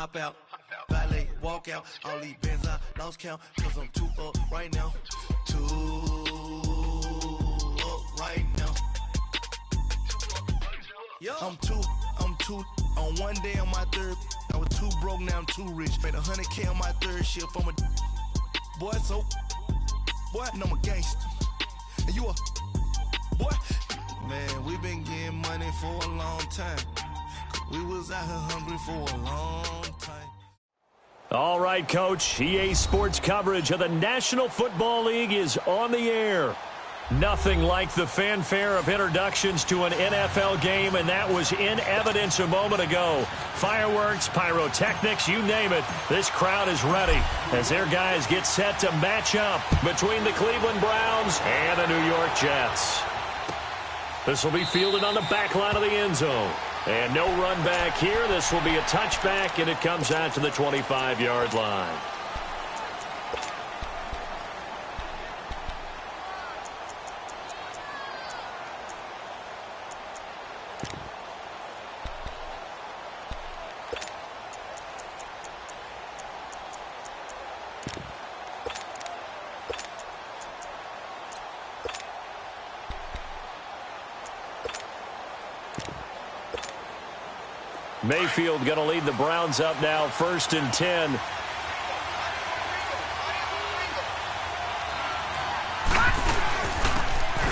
hop out. Valet, walk out. All these bands I lost count. Cause I'm too up right now. Too up right now. I'm too on one day on my third. I was too broke, now I'm too rich. Made 100K on my third shift from a boy, so boy, and I'm a gangster. And you a boy. Man, we been getting money for a long time. We was out here hungry for a long time. All right, Coach. EA Sports coverage of the National Football League is on the air. Nothing like the fanfare of introductions to an NFL game, and that was in evidence a moment ago. Fireworks, pyrotechnics, you name it. This crowd is ready as their guys get set to match up between the Cleveland Browns and the New York Jets. This will be fielded on the back line of the end zone. And no run back here. This will be a touchback, and it comes out to the 25-yard line. Mayfield going to lead the Browns up now, 1st and 10.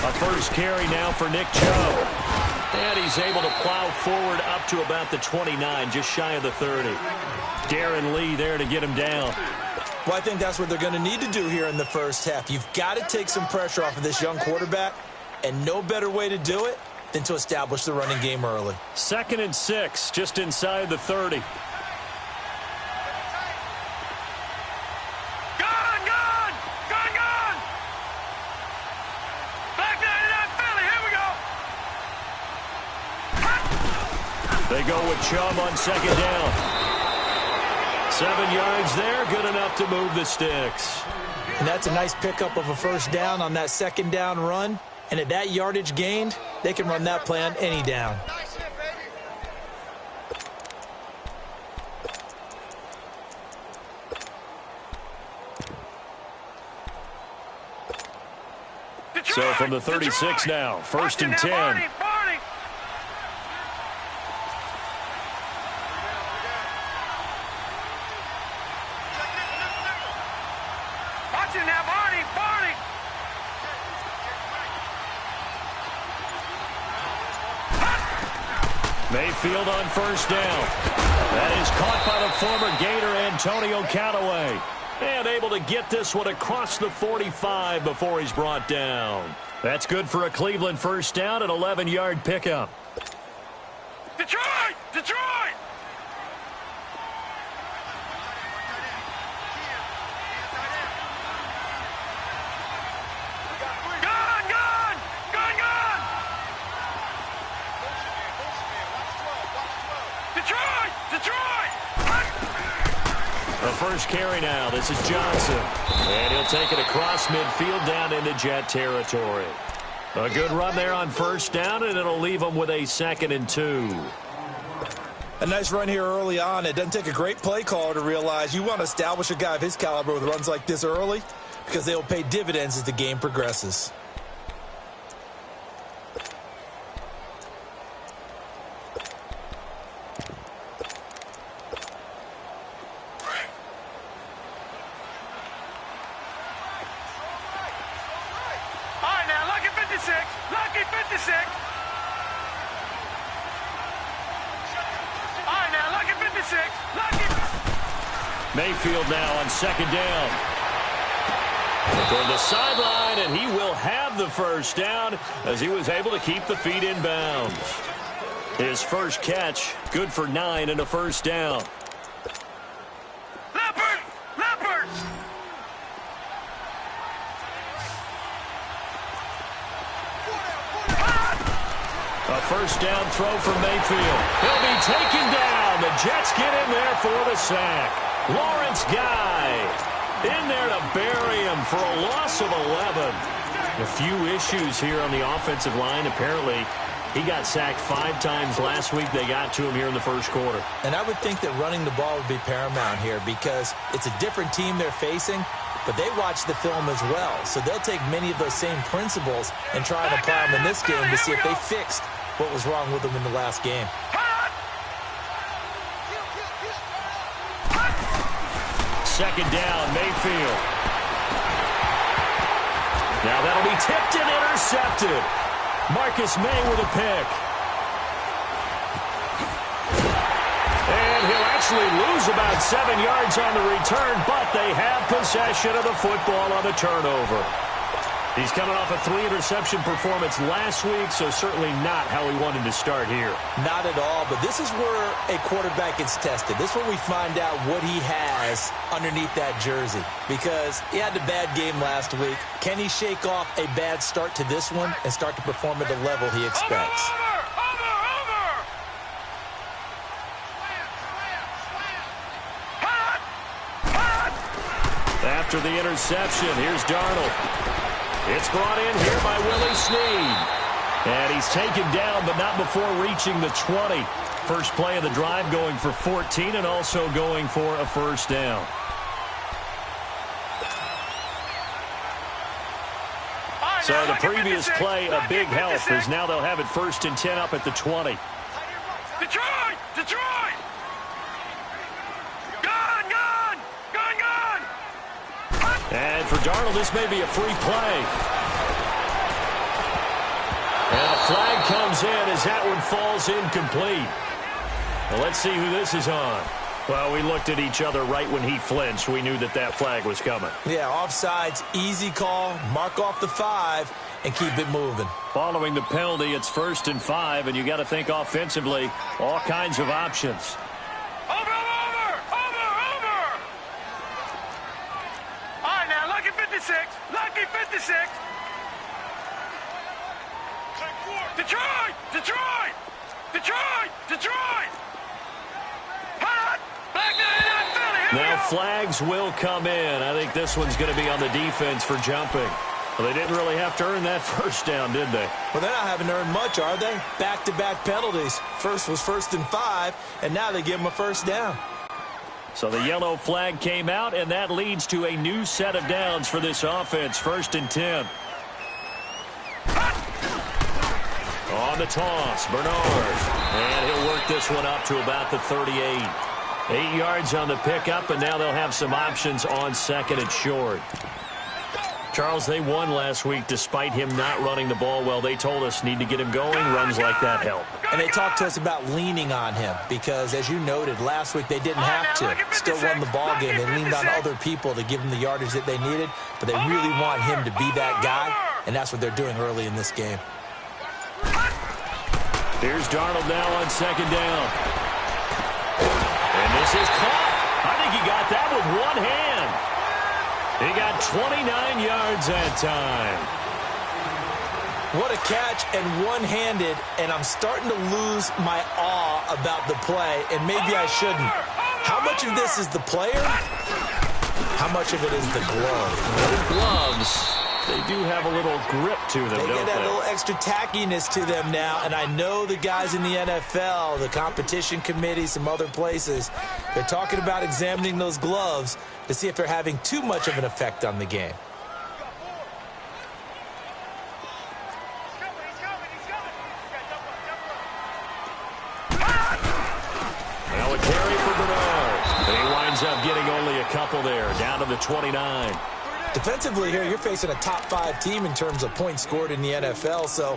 A first carry now for Nick Chubb. And he's able to plow forward up to about the 29, just shy of the 30. Darren Lee there to get him down. Well, I think that's what they're going to need to do here in the first half. You've got to take some pressure off of this young quarterback, and no better way to do it than to establish the running game early. 2nd and 6, just inside the 30. Gone! Back down to that Philly, here we go! They go with Chubb on 2nd down. 7 yards there, good enough to move the sticks. And that's a nice pickup of a first down on that 2nd down run. And at that yardage gained, they can run that play on any down. So from the 36 now, 1st and 10. Mayfield on 1st down. That is caught by the former Gator Antonio Callaway. And able to get this one across the 45 before he's brought down. That's good for a Cleveland first down, an 11-yard pickup. Detroit! Detroit! The first carry now. This is Johnson. And he'll take it across midfield down into Jet territory. A good run there on 1st down, and it'll leave him with a 2nd and 2. A nice run here early on. It doesn't take a great play caller to realize you want to establish a guy of his caliber with runs like this early because they will pay dividends as the game progresses. Mayfield now on 2nd down. Toward the sideline, and he will have the first down as he was able to keep the feet in bounds. His first catch, good for 9 and a first down. Leopard! A first down throw for Mayfield. He'll be taken down. The Jets get in there for the sack. Lawrence Guy in there to bury him for a loss of 11. A few issues here on the offensive line. Apparently, He got sacked 5 times last week. They got to him here in the first quarter. And I would think that running the ball would be paramount here because it's a different team they're facing, but they watch the film as well. So they'll take many of those same principles and try and apply them in this game to see if they fixed what was wrong with them in the last game. Second down, Mayfield. Now that'll be tipped and intercepted. Marcus May with a pick. And he'll actually lose about 7 yards on the return, but they have possession of the football on the turnover. He's coming off a 3-interception performance last week, so certainly not how he wanted to start here. Not at all, but this is where a quarterback gets tested. This is where we find out what he has underneath that jersey, because he had a bad game last week. Can he shake off a bad start to this one and start to perform at the level he expects? After the interception, here's Darnold. It's brought in here by Willie Snead. And he's taken down, but not before reaching the 20. First play of the drive going for 14 and also going for a first down. So the previous play, a big help, as now they'll have it 1st and 10 up at the 20. Detroit! Detroit! Gun! Gun! Gun! Gun! And for Darnold, this may be a free play. And a flag comes in as that one falls incomplete. Well, let's see who this is on. Well, we looked at each other right when he flinched. We knew that that flag was coming. Yeah, offsides, easy call, mark off the 5, and keep it moving. Following the penalty, it's 1st and 5, and you got to think offensively, all kinds of options. Over! All right, now, lucky 56. Lucky 56. Detroit! Detroit! Detroit! Detroit! Hot! Back to Philly. Here Now we go. flags will come in. I think this one's going to be on the defense for jumping. Well, they didn't really have to earn that first down, did they? Well, they're not having to earn much, are they? Back-to-back penalties. First was 1st and 5, and now they give them a first down. So the yellow flag came out, and that leads to a new set of downs for this offense. 1st and 10. On the toss, Bernard. And he'll work this one up to about the 38. 8 yards on the pickup, and now they'll have some options on 2nd and short. Charles, they won last week despite him not running the ball well. They told us need to get him going. Runs like that help. And they talked to us about leaning on him because, as you noted, last week they didn't have to. Still won the ball game. They leaned on other people to give them the yardage that they needed, but they really want him to be that guy, and that's what they're doing early in this game. Here's Darnold now on 2nd down. And this is caught. I think he got that with one hand. He got 29 yards that time. What a catch, and one-handed, and I'm starting to lose my awe about the play, and maybe I shouldn't. How much of this is the player? How much of it is the glove? Those gloves, they do have a little grip to them, They don't get that they? little extra tackiness to them now, and I know the guys in the NFL, the competition committee, some other places, they're talking about examining those gloves to see if they're having too much of an effect on the game. Now a carry for Bernard. And he winds up getting only a couple there, down to the 29. Defensively here, you're facing a top-5 team in terms of points scored in the NFL, so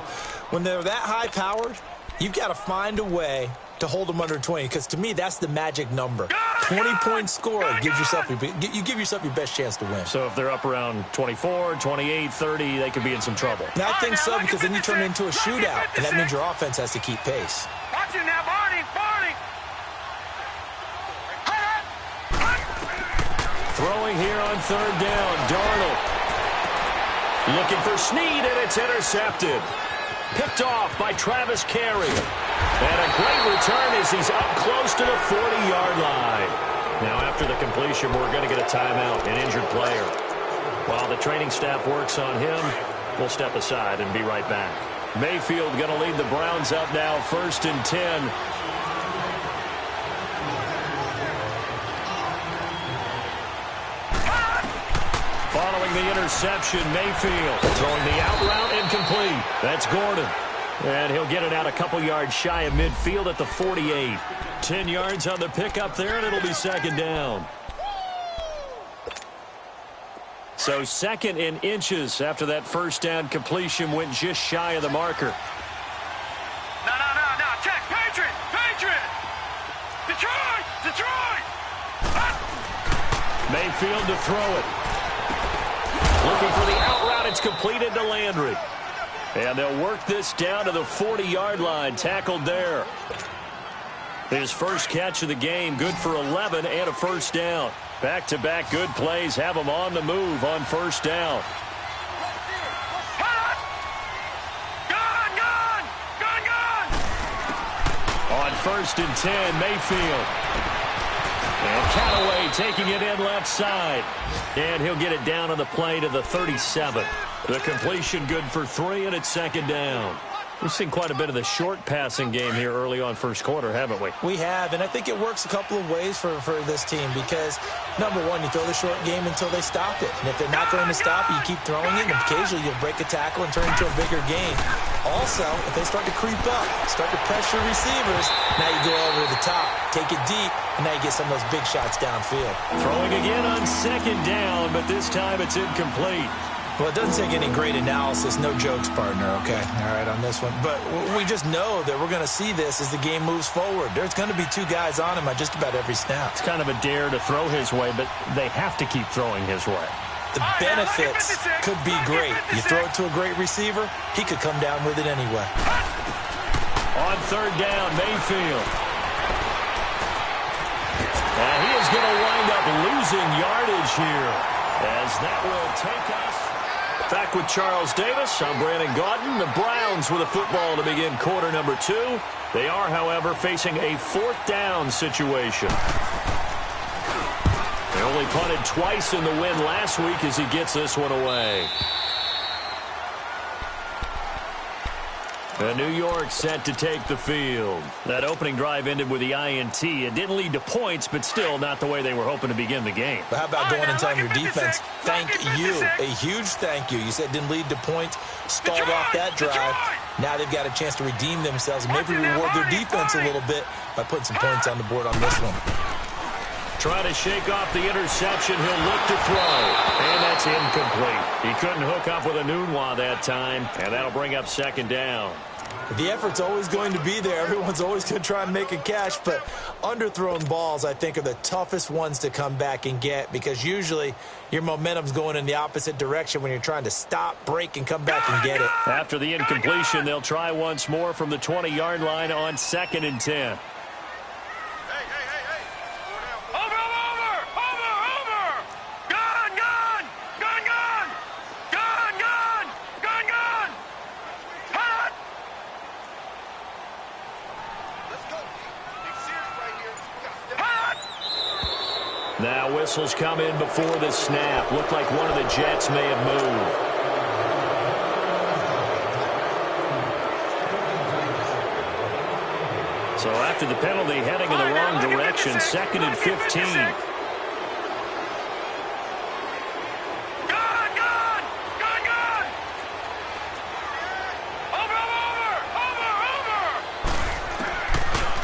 when they're that high-powered, you've got to find a way to hold them under 20, because to me, that's the magic number. 20-point score gives yourself you give yourself your best chance to win. So if they're up around 24, 28, 30, they could be in some trouble. Now, I think so, because then you turn it into a shootout, and that means your offense has to keep pace. Watch it now, Barney. Barney. Throwing here on 3rd down, Darnold. Looking for Snead, and it's intercepted. Picked off by Travis Carey. And a great return as he's up close to the 40-yard line. Now, after the completion, we're going to get a timeout, an injured player. While the training staff works on him, we'll step aside and be right back. Mayfield going to lead the Browns up now, 1st and 10. Following the interception, Mayfield throwing the out route incomplete. That's Gordon. And he'll get it out a couple yards shy of midfield at the 48. 10 yards on the pickup there, and it'll be 2nd down. So 2nd in inches after that 1st down completion went just shy of the marker. No. Check. Patriot. Detroit. Mayfield to throw it. Looking for the out route. It's completed to Landry. And they'll work this down to the 40-yard line. Tackled there. His first catch of the game. Good for 11 and a 1st down. Back-to-back good plays have him on the move on 1st down. Gun! On 1st and 10, Mayfield. And Callaway taking it in left side. And he'll get it down on the play to the 37. The completion good for 3, and it's 2nd down. We've seen quite a bit of the short passing game here early on 1st quarter, haven't we? We have, and I think it works a couple of ways for this team because, number one, you throw the short game until they stop it. And if they're not going to stop it, you keep throwing it, and occasionally you'll break a tackle and turn into a bigger game. Also, if they start to creep up, start to pressure receivers, now you go over the top, take it deep, and now you get some of those big shots downfield. Throwing again on 2nd down, but this time it's incomplete. Well, it doesn't take any great analysis. No jokes, partner, okay? All right, on this one. But we just know that we're going to see this as the game moves forward. There's going to be 2 guys on him at just about every snap. It's kind of a dare to throw his way, but they have to keep throwing his way. The benefits could be great. You throw it to a great receiver, he could come down with it anyway. On 3rd down, Mayfield. And he is going to wind up losing yardage here as that will take us. Back with Charles Davis, I'm Brandon Gaudin. The Browns with a football to begin quarter number 2. They are, however, facing a 4th down situation. They only punted twice in the win last week as he gets this one away. And New York set to take the field. That opening drive ended with the INT. It didn't lead to points, but still not the way they were hoping to begin the game. But how about going and telling your defense, thank you, a huge thank you. You said it didn't lead to points, stalled off that drive. Now they've got a chance to redeem themselves and maybe reward their defense a little bit by putting some points on the board on this one. Trying to shake off the interception. He'll look to throw. And that's incomplete. He couldn't hook up with a Nunwa that time, and that'll bring up 2nd down. The effort's always going to be there. Everyone's always going to try and make a catch, but underthrown balls, I think, are the toughest ones to come back and get because usually your momentum's going in the opposite direction when you're trying to stop, break, and come back and get it. After the incompletion, they'll try once more from the 20-yard line on 2nd and 10. Now whistles come in before the snap. Looked like one of the Jets may have moved. So after the penalty, heading in the wrong direction, 2nd and 15.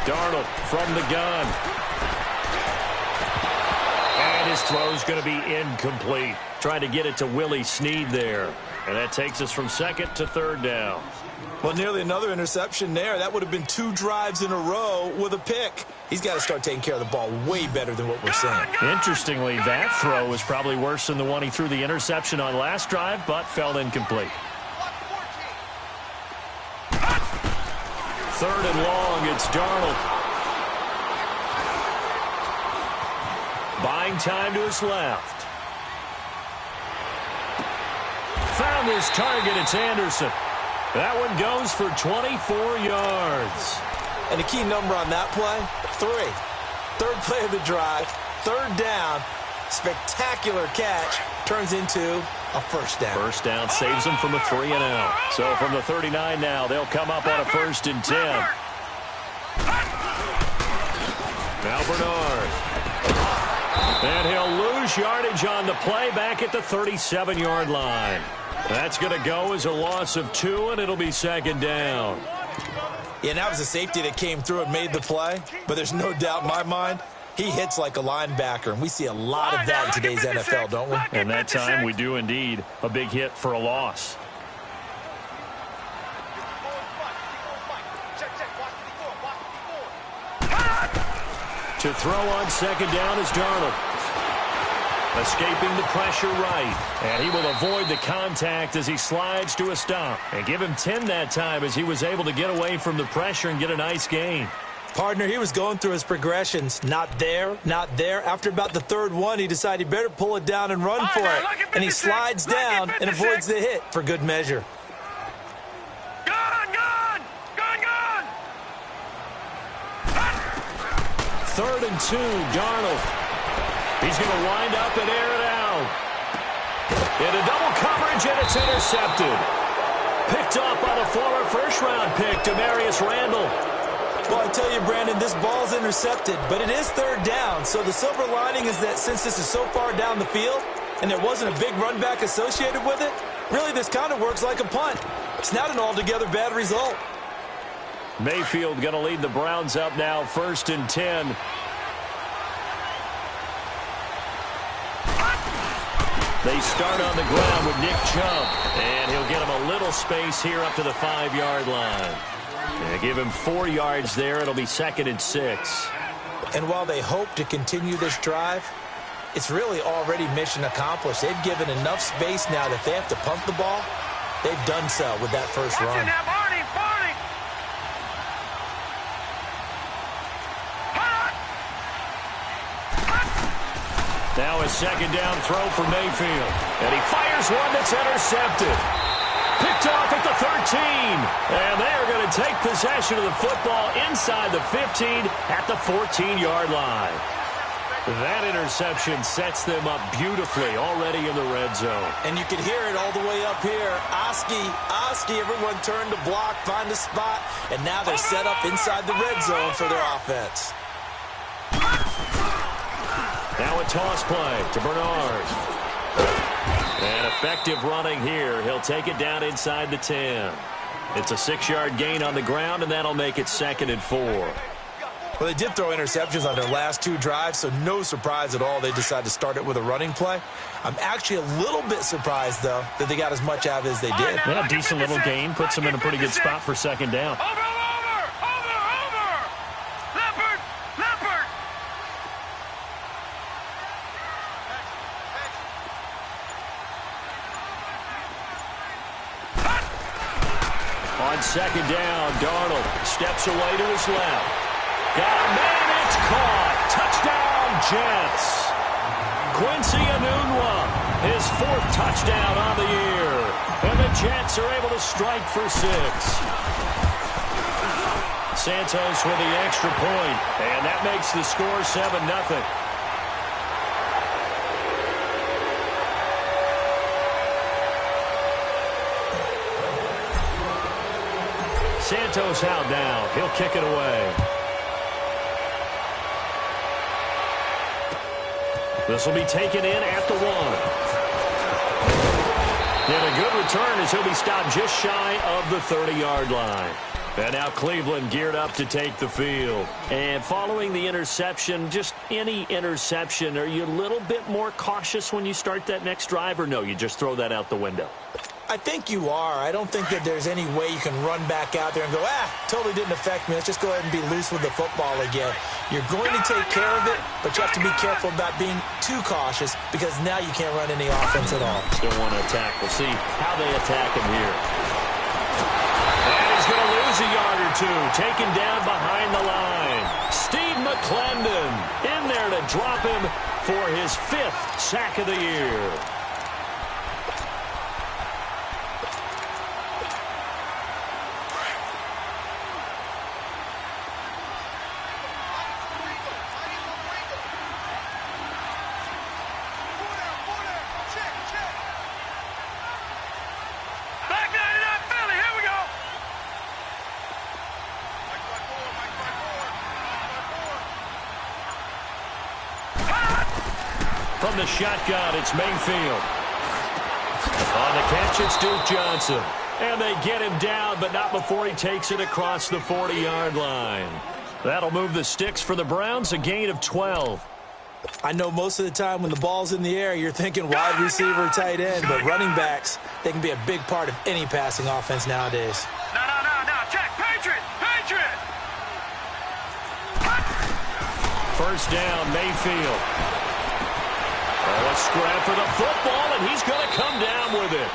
Darnold from the gun. And his throw's going to be incomplete. Trying to get it to Willie Snead there. And that takes us from 2nd to 3rd down. Well, nearly another interception there. That would have been 2 drives in a row with a pick. He's got to start taking care of the ball way better than what we're seeing. Interestingly, that throw was probably worse than the one he threw the interception on last drive, but fell incomplete. 3rd and long, it's Darnold. Buying time to his left. Found his target, it's Anderson. That one goes for 24 yards. And the key number on that play, 3. 3rd play of the drive, 3rd down, spectacular catch, turns into a first down. First down saves them from a 3-and-out. So from the 39 now, they'll come up on a 1st and 10. Now Bernard. And he'll lose yardage on the play back at the 37-yard line. That's going to go as a loss of 2, and it'll be 2nd down. Yeah, and that was a safety that came through and made the play. But there's no doubt in my mind, he hits like a linebacker, and we see a lot of that in today's NFL, don't we? And that time we do indeed a big hit for a loss. To throw on 2nd down is Darnold. Escaping the pressure right. And he will avoid the contact as he slides to a stop. And give him 10 that time as he was able to get away from the pressure and get a nice gain. Partner, he was going through his progressions. Not there, not there. After about the 3rd one, he decided he better pull it down and run for it. And he slides down and avoids the hit for good measure. Gone! 3rd and 2, Darnold. He's going to wind up and air it out. Into double coverage, and it's intercepted. Picked up by the former first-round pick, Demarius Randall. Well, I tell you, Brandon, this ball's intercepted, but it is 3rd down. So the silver lining is that since this is so far down the field and there wasn't a big run back associated with it, really this kind of works like a punt. It's not an altogether bad result. Mayfield going to lead the Browns up now, 1st and 10. They start on the ground with Nick Chubb, and he'll get him a little space here up to the 5-yard line. And give him 4 yards there. It'll be 2nd and 6. And while they hope to continue this drive, it's really already mission accomplished. They've given enough space now that if they have to punt the ball, they've done so with that first run. Now a 2nd down throw for Mayfield. And he fires one that's intercepted. Picked off at the 13. And they are going to take possession of the football inside the 15 at the 14-yard line. That interception sets them up beautifully already in the red zone. And you can hear it all the way up here. Oski, everyone turned to block, find a spot, and now they're set up inside the red zone for their offense. Now a toss play to Bernard. And effective running here. He'll take it down inside the 10. It's a 6-yard gain on the ground, and that'll make it 2nd and 4. Well, they did throw interceptions on their last 2 drives, so no surprise at all they decided to start it with a running play. I'm actually a little bit surprised, though, that they got as much out of it as they did. Yeah, decent little gain. Puts them in a pretty good spot for 2nd down. Over! Leopard! On 2nd down, Darnold steps away to his left. Got a man, it's caught. Touchdown, Jets. Quincy Enunwa, his 4th touchdown on the year. And the Jets are able to strike for 6. Santos with the extra point, and that makes the score 7-0. Santos out now. He'll kick it away. This will be taken in at the 1. And a good return as he'll be stopped just shy of the 30-yard line. And now Cleveland geared up to take the field. And following the interception, just any interception, are you a little bit more cautious when you start that next drive, or no, you just throw that out the window? I think you are. I don't think that there's any way you can run back out there and go, totally didn't affect me. Let's just go ahead and be loose with the football again. You're going to take care of it, but you have to be careful about being too cautious because now you can't run any offense at all. Still want to attack. We'll see how they attack him here. And he's going to lose a yard or 2. Taken down behind the line. Steve McClendon in there to drop him for his 5th sack of the year. From the shotgun, it's Mayfield. On the catch, it's Duke Johnson. And they get him down, but not before he takes it across the 40-yard line. That'll move the sticks for the Browns, a gain of 12. I know most of the time when the ball's in the air, you're thinking wide receiver, tight end, but running backs, they can be a big part of any passing offense nowadays. No. Check. Patriot. First down, Mayfield. Oh, a scrap for the football, and he's going to come down with it.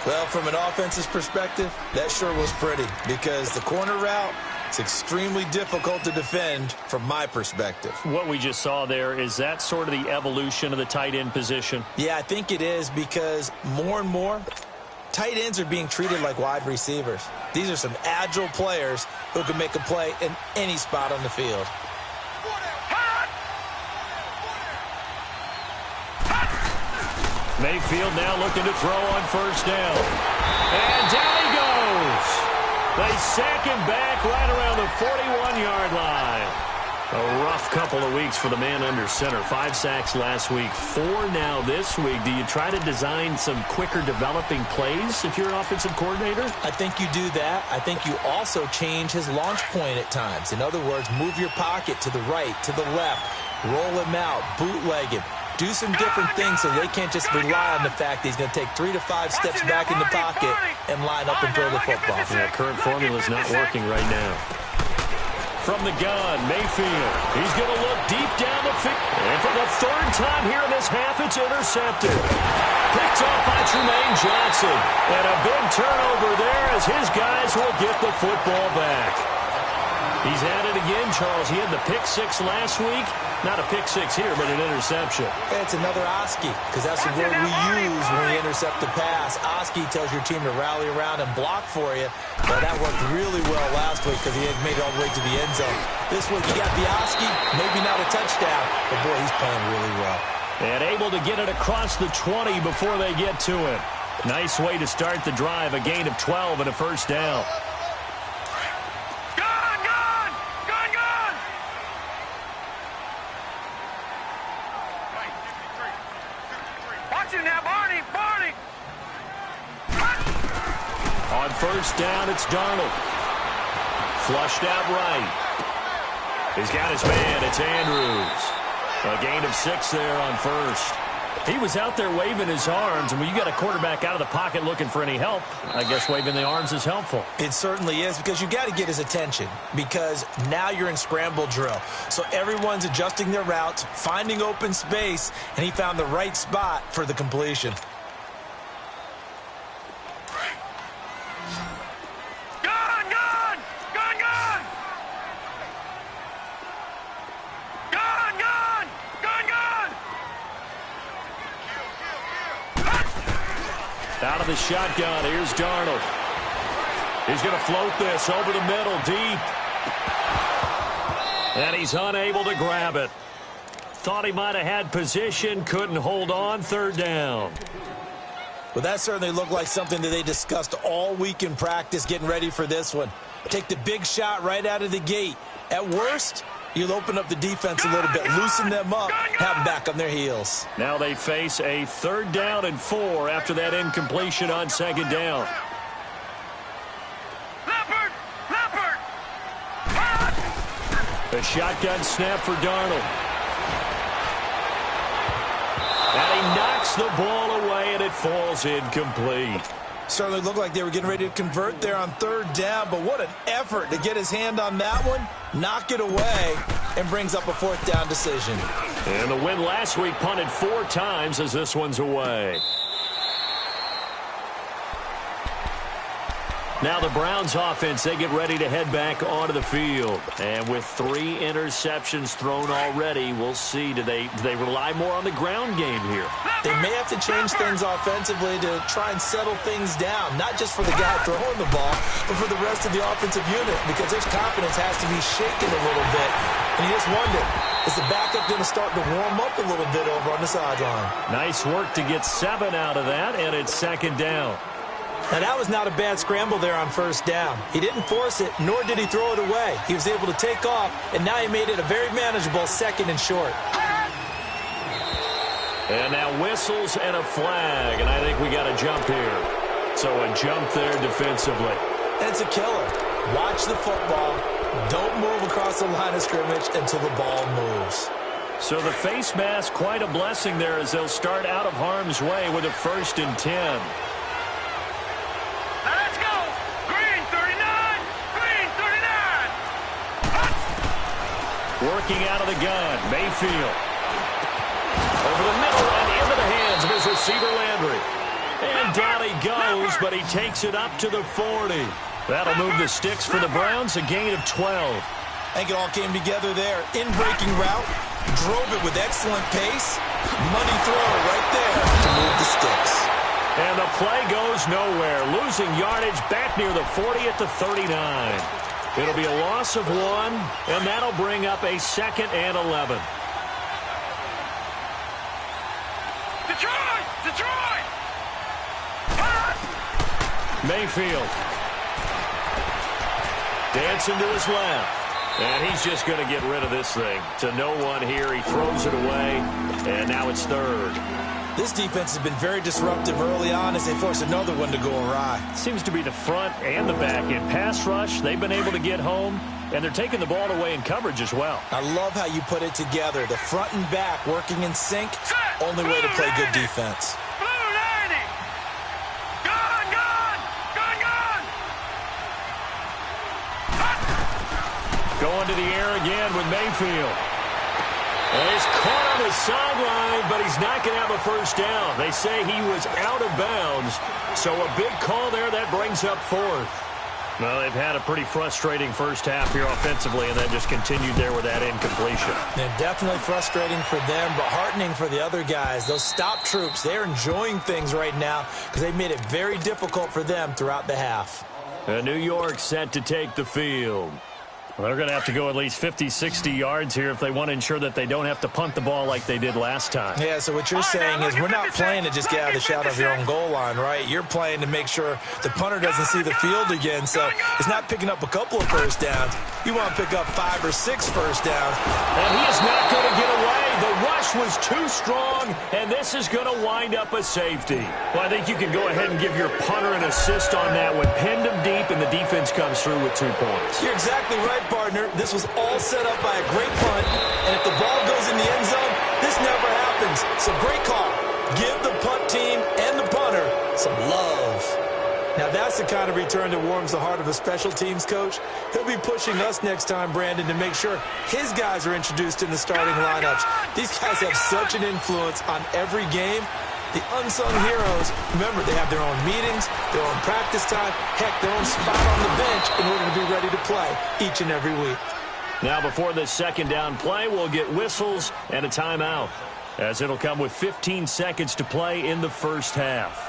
Well, from an offense's perspective, that sure was pretty because the corner route, it's extremely difficult to defend from my perspective. What we just saw there, is that sort of the evolution of the tight end position? Yeah, I think it is because more and more, tight ends are being treated like wide receivers. These are some agile players who can make a play in any spot on the field. Mayfield now looking to throw on first down. And down he goes. They sack him back right around the 41-yard line. A rough couple of weeks for the man under center. 5 sacks last week, 4 now this week. Do you try to design some quicker developing plays if you're an offensive coordinator? I think you do that. I think you also change his launch point at times. In other words, move your pocket to the right, to the left, roll him out, bootleg him. Do some different things so they can't just rely on the fact that he's going to take 3 to 5 steps back in the pocket and line up and throw the football. Yeah, current formula is not working right now. From the gun, Mayfield. He's going to look deep down the field. And for the 3rd time here in this half, it's intercepted. Picked off by Trumaine Johnson. And a big turnover there as his guys will get the football back. He's at it again, Charles. He had the pick 6 last week. Not a pick 6 here, but an interception. It's another Oski, because that's the word we use when we intercept the pass. Oski tells your team to rally around and block for you. Well, that worked really well last week because he had made it all the way to the end zone. This week, you got the Oski, maybe not a touchdown, but boy, he's playing really well. And able to get it across the 20 before they get to him. Nice way to start the drive, a gain of 12 and a first down. On first down, it's Darnold. Flushed out right. He's got his man. It's Andrews. A gain of 6 there on first. He was out there waving his arms, and when you got a quarterback out of the pocket looking for any help, I guess waving the arms is helpful. It certainly is, because you got to get his attention, because now you're in scramble drill. So everyone's adjusting their routes, finding open space, and he found the right spot for the completion. Out of the shotgun, here's Darnold. He's going to float this over the middle, deep. And he's unable to grab it. Thought he might have had position, couldn't hold on, 3rd down. Well, that certainly looked like something that they discussed all week in practice getting ready for this one. Take the big shot right out of the gate. At worst, you'll open up the defense a little bit, loosen them up, have them back on their heels. Now they face a 3rd down and 4 after that incompletion on 2nd down. Leopard! A shotgun snap for Darnold. And he knocks the ball away, and it falls incomplete. Certainly looked like they were getting ready to convert there on 3rd down, but what an effort to get his hand on that one, knock it away, and brings up a 4th down decision. And the win last week punted 4 times as this one's away. Now the Browns offense, they get ready to head back onto the field. And with 3 interceptions thrown already, we'll see. Do they rely more on the ground game here? They may have to change things offensively to try and settle things down, not just for the guy throwing the ball, but for the rest of the offensive unit, because their confidence has to be shaken a little bit. And you just wonder, is the backup going to start to warm up a little bit over on the sideline? Nice work to get 7 out of that, and it's 2nd down. Now, that was not a bad scramble there on 1st down. He didn't force it, nor did he throw it away. He was able to take off, and now he made it a very manageable 2nd and short. And now whistles and a flag, and I think we got a jump here. So a jump there defensively. It's a killer. Watch the football. Don't move across the line of scrimmage until the ball moves. So the face mask, quite a blessing there as they'll start out of harm's way with a 1st and 10. Let's go! Green 39! Green 39! Working out of the gun, Mayfield. Over the middle and into the hands of his receiver, Landry. And down he goes, but he takes it up to the 40. That'll move the sticks for the Browns, a gain of 12. I think it all came together there. In-breaking route, drove it with excellent pace. Money throw right there to move the sticks. And the play goes nowhere, losing yardage back near the 40 at the 39. It'll be a loss of 1, and that'll bring up a 2nd and 11. Detroit! Detroit! Mayfield. Dancing to his left. And he's just going to get rid of this thing. To no one here. He throws it away. And now it's 3rd. This defense has been very disruptive early on as they force another one to go awry. Seems to be the front and the back. In pass rush, they've been able to get home. And they're taking the ball away in coverage as well. I love how you put it together. The front and back working in sync. Only way to play good defense. Going to the air again with Mayfield. And he's caught on the sideline, but he's not going to have a 1st down. They say he was out of bounds. So a big call there that brings up 4th. Well, they've had a pretty frustrating first half here offensively, and then just continued there with that incompletion. And definitely frustrating for them, but heartening for the other guys. Those stop troops, they're enjoying things right now because they made it very difficult for them throughout the half. And New York set to take the field. Well, they're going to have to go at least 50, 60 yards here if they want to ensure that they don't have to punt the ball like they did last time. Yeah, so what you're saying is we're not playing to just get out of the shadow of your own goal line, right? You're playing to make sure the punter doesn't see the field again. So it's not picking up a couple of 1st downs. You want to pick up 5 or 6 1st downs. And he is not going to get away. The rush was too strong, and this is going to wind up a safety. Well, I think you can go ahead and give your punter an assist on that one. Pinned him deep, and the defense comes through with 2 points. You're exactly right, partner. This was all set up by a great punt, and if the ball goes in the end zone, this never happens. So great call. Give the punt team and the punter some love. Now that's the kind of return that warms the heart of a special teams coach. He'll be pushing us next time, Brandon, to make sure his guys are introduced in the starting lineups. These guys have such an influence on every game. The unsung heroes, remember, they have their own meetings, their own practice time, heck, their own spot on the bench in order to be ready to play each and every week. Now before the 2nd down play, we'll get whistles and a timeout, as it'll come with 15 seconds to play in the first half.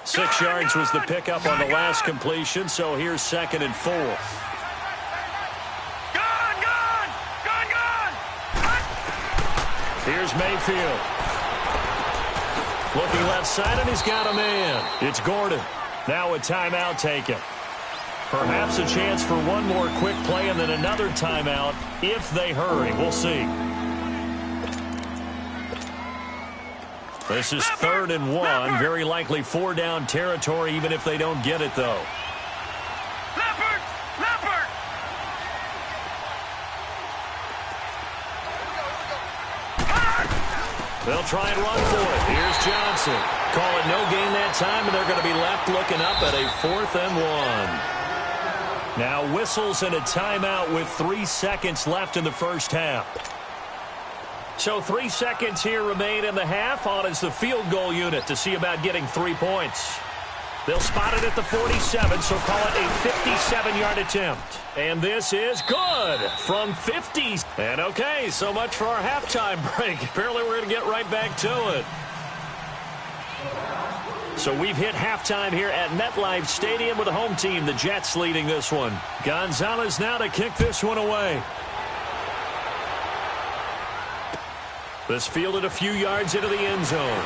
Six yards was the pickup on the last completion, so here's 2nd and 4. Here's Mayfield. Looking left side, and he's got a man. It's Gordon. Now a timeout taken. Perhaps a chance for one more quick play and then another timeout if they hurry. We'll see. This is 3rd and 1. Very likely 4-down territory, even if they don't get it, though. Leopard! Leopard! They'll try and run for it. Here's Johnson. Call it no gain that time, and they're going to be left looking up at a 4th and 1. Now whistles and a timeout with 3 seconds left in the first half. So 3 seconds here remain in the half. On is the field goal unit to see about getting 3 points. They'll spot it at the 47, so call it a 57-yard attempt. And this is good from 50. And okay, so much for our halftime break. Apparently we're going to get right back to it. So we've hit halftime here at MetLife Stadium with the home team, the Jets, leading this one. Gonzalez now to kick this one away. This fielded a few yards into the end zone.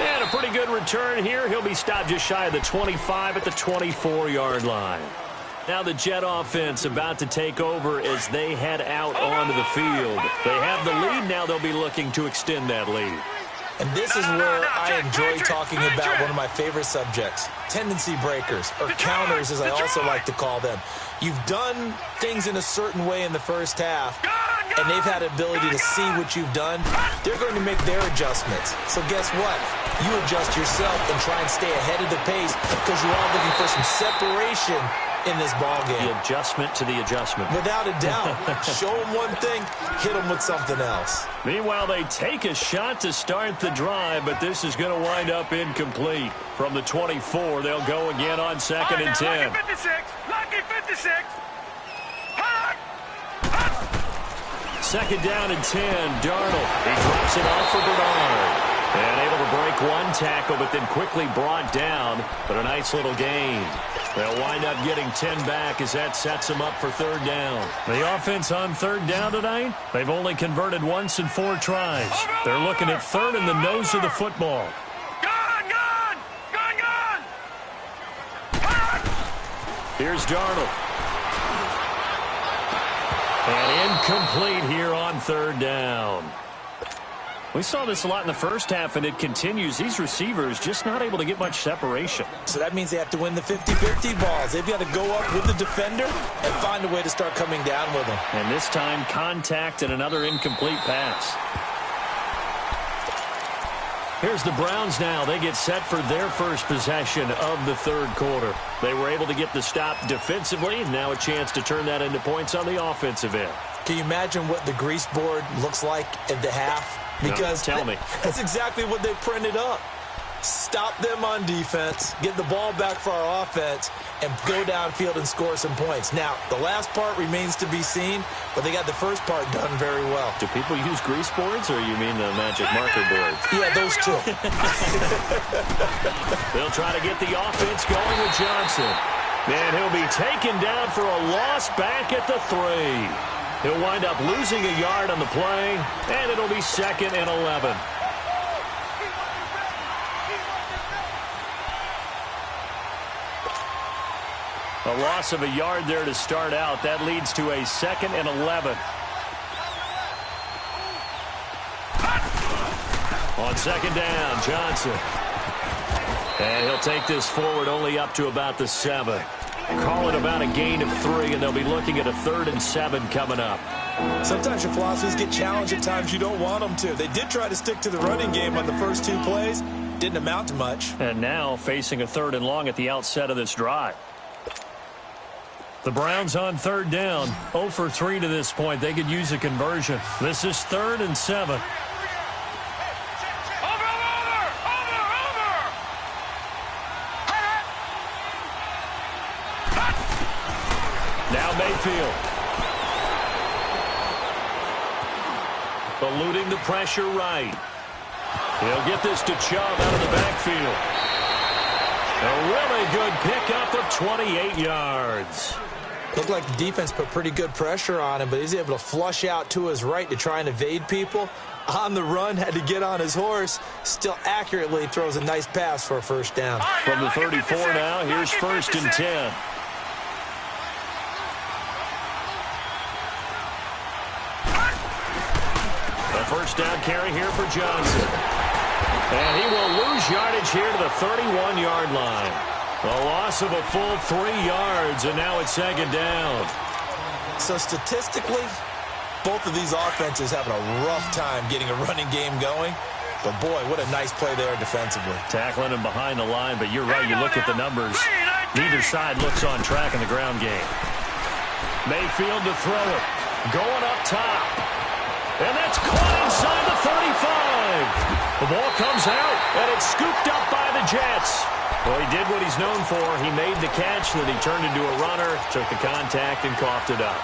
And a pretty good return here. He'll be stopped just shy of the 25 at the 24-yard line. Now the Jet offense about to take over as they head out onto the field. They have the lead. Now they'll be looking to extend that lead. And this is where I enjoy talking about one of my favorite subjects, tendency breakers, or counters as I also like to call them. You've done things in a certain way in the first half, and they've had the ability to see what you've done. They're going to make their adjustments. So guess what? You adjust yourself and try and stay ahead of the pace because you're all looking for some separation in this ball game. The adjustment to the adjustment. Without a doubt. Show them one thing, hit them with something else. Meanwhile, they take a shot to start the drive, but this is going to wind up incomplete. From the 24, they'll go again on 2nd and 10. Lucky 56. Lucky 56. 2nd down and 10. Darnold. He drops it off for Bernard. And able to break one tackle, but then quickly brought down. But a nice little gain. They'll wind up getting 10 back as that sets them up for 3rd down. The offense on 3rd down tonight, they've only converted once in 4 tries. They're looking at 3rd in the nose of the football. Gone! Here's Darnold. And incomplete here on 3rd down. We saw this a lot in the first half, and it continues. These receivers just not able to get much separation. So that means they have to win the 50-50 balls. They've got to go up with the defender and find a way to start coming down with them. And this time, contact and another incomplete pass. Here's the Browns now. They get set for their first possession of the 3rd quarter. They were able to get the stop defensively, and now a chance to turn that into points on the offensive end. Can you imagine what the grease board looks like at the half? Because tell me. That's exactly what they printed up. Stop them on defense, get the ball back for our offense, and go downfield and score some points. Now, the last part remains to be seen, but they got the first part done very well. Do people use grease boards, or you mean the magic marker boards? Yeah, those two. They'll try to get the offense going with Johnson. And he'll be taken down for a loss back at the 3. He'll wind up losing a yard on the play, and it'll be 2nd and 11. A loss of a yard there to start out. That leads to a 2nd and 11. On 2nd down, Johnson. And he'll take this forward only up to about the 7. Call it about a gain of 3, and they'll be looking at a 3rd and 7 coming up. Sometimes your philosophies get challenged at times you don't want them to. They did try to stick to the running game on the first 2 plays. Didn't amount to much. And now facing a 3rd and long at the outset of this drive. The Browns on 3rd down. 0 for 3 to this point. They could use a conversion. This is 3rd and 7. Now Mayfield. Eluding the pressure right. He'll get this to Chubb out of the backfield. A really good pickup of 28 yards. Looked like the defense put pretty good pressure on him, but he's able to flush out to his right to try and evade people. On the run, had to get on his horse. Still accurately throws a nice pass for a 1st down. From the 34 now, here's 1st and 10. A 1st down carry here for Johnson. And he will lose yardage here to the 31-yard line. A loss of a full 3 yards, and now it's 2nd down. So statistically, both of these offenses having a rough time getting a running game going. But, boy, what a nice play there defensively. Tackling him behind the line, but you're right. You look at the numbers. Neither side looks on track in the ground game. Mayfield to throw it. Going up top. And that's caught inside the 35. The ball comes out, and it's scooped up by the Jets. Well, he did what he's known for. He made the catch, then he turned into a runner, took the contact, and coughed it up.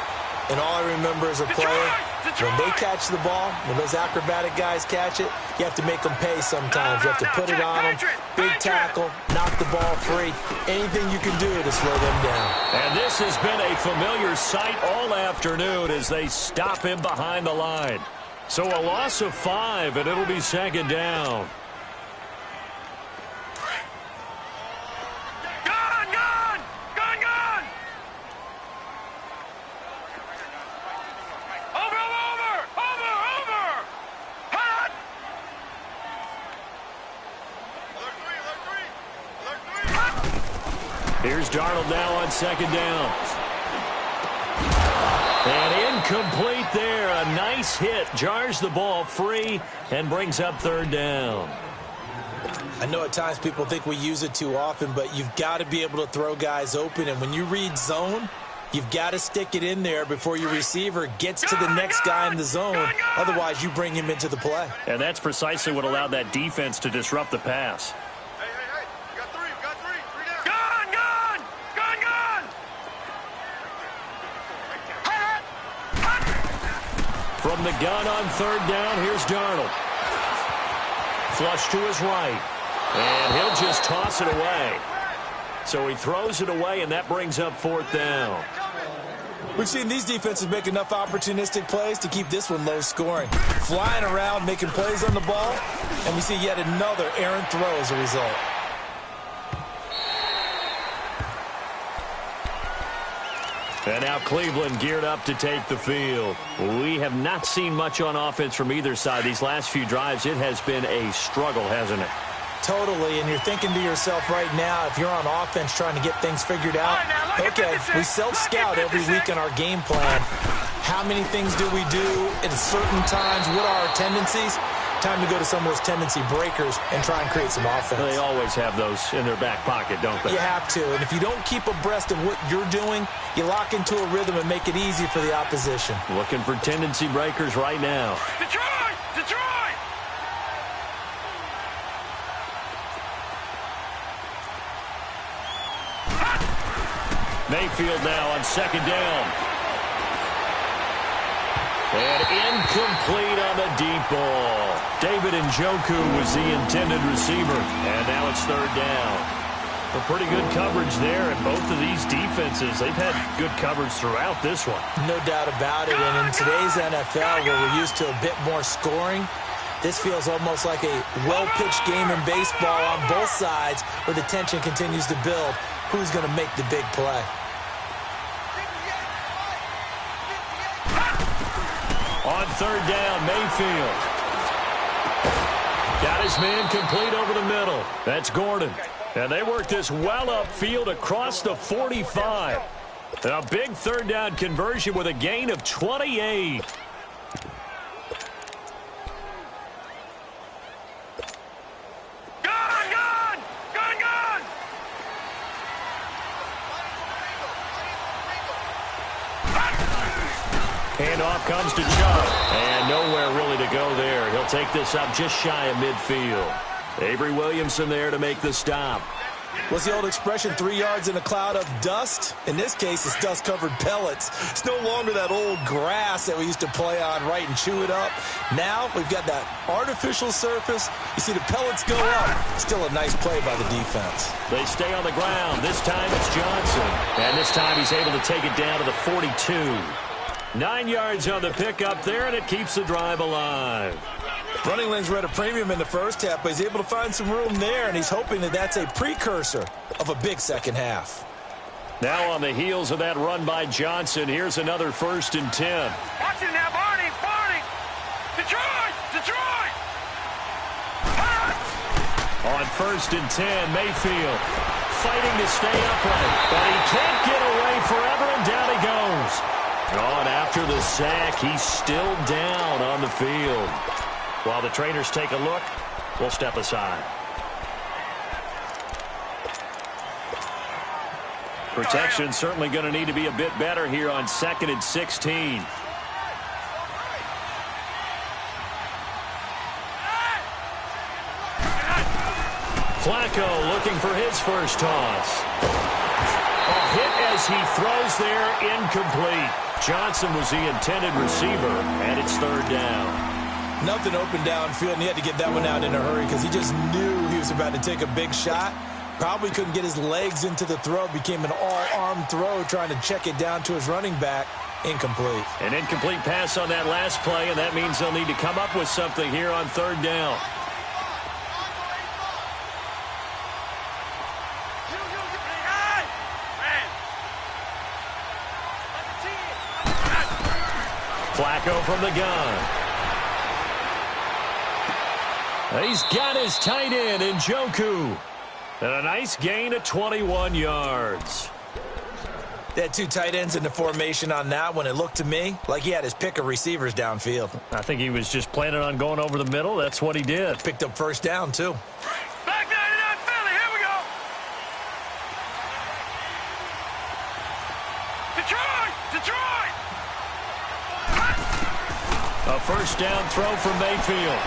And all I remember as a player, when they catch the ball, when those acrobatic guys catch it, you have to make them pay sometimes. You have to put it on them. Big tackle, knock the ball free. Anything you can do to slow them down. And this has been a familiar sight all afternoon as they stop him behind the line. So a loss of 5, and it'll be 2nd down. Here's Darnold now on second down. And incomplete there. A nice hit. Jars the ball free and brings up third down. I know at times people think we use it too often, but you've got to be able to throw guys open. And when you read zone, you've got to stick it in there before your receiver gets to the next guy in the zone. Otherwise, you bring him into the play. And that's precisely what allowed that defense to disrupt the pass. Hey, you got three. Three down. Gun! From the gun on third down, here's Darnold. Flush to his right. And he'll just toss it away. So he throws it away, and that brings up fourth down. We've seen these defenses make enough opportunistic plays to keep this one low scoring. Flying around, making plays on the ball, and we see yet another errant throw as a result. And now Cleveland geared up to take the field. We have not seen much on offense from either side. These last few drives, it has been a struggle, hasn't it? Totally, and you're thinking to yourself right now, if you're on offense trying to get things figured out, okay, we self-scout every week in our game plan. How many things do we do at certain times? What are our tendencies? Time to go to some of those tendency breakers and try and create some offense. They always have those in their back pocket, don't they? You have to, and if you don't keep abreast of what you're doing, you lock into a rhythm and make it easy for the opposition. Looking for tendency breakers right now. Detroit! Mayfield now on second down. And incomplete on the deep ball. David Njoku was the intended receiver. And now it's third down. A pretty good coverage there. And both of these defenses, they've had good coverage throughout this one. No doubt about it. And in today's NFL, where we're used to a bit more scoring, this feels almost like a well-pitched game in baseball on both sides where the tension continues to build. Who's going to make the big play? On third down, Mayfield. Got his man complete over the middle. That's Gordon. And they work this well upfield across the 45. A big third down conversion with a gain of 28. Handoff comes to Chubb. And nowhere really to go there. He'll take this up just shy of midfield. Avery Williamson there to make the stop. What's the old expression, 3 yards in a cloud of dust? In this case, it's dust-covered pellets. It's no longer that old grass that we used to play on, right, and chew it up. Now we've got that artificial surface. You see the pellets go up. Still a nice play by the defense. They stay on the ground. This time it's Johnson. And this time he's able to take it down to the 42. 9 yards on the pickup there, and it keeps the drive alive. Running lanes were at a premium in the first half, but he's able to find some room there, and he's hoping that that's a precursor of a big second half. Now on the heels of that run by Johnson, here's another 1st and 10. Watch it now, Barney! Detroit! On 1st and 10, Mayfield fighting to stay upright, but he can't get away forever, and down he goes. On after the sack, he's still down on the field. While the trainers take a look, we'll step aside. Protection certainly going to need to be a bit better here on 2nd and 16. Flacco looking for his first toss. A hit as he throws there, incomplete. Johnson was the intended receiver, and it's third down. Nothing open downfield, and he had to get that one out in a hurry because he just knew he was about to take a big shot. Probably couldn't get his legs into the throw. Became an all-arm throw trying to check it down to his running back. Incomplete. An incomplete pass on that last play, and that means they'll need to come up with something here on third down. Flacco from the gun. He's got his tight end, Njoku. And a nice gain of 21 yards. They had two tight ends in the formation on that one. It looked to me like he had his pick of receivers downfield. I think he was just planning on going over the middle. That's what he did. Picked up first down, too. Back 99 Philly, here we go. Detroit! A first down throw for Mayfield.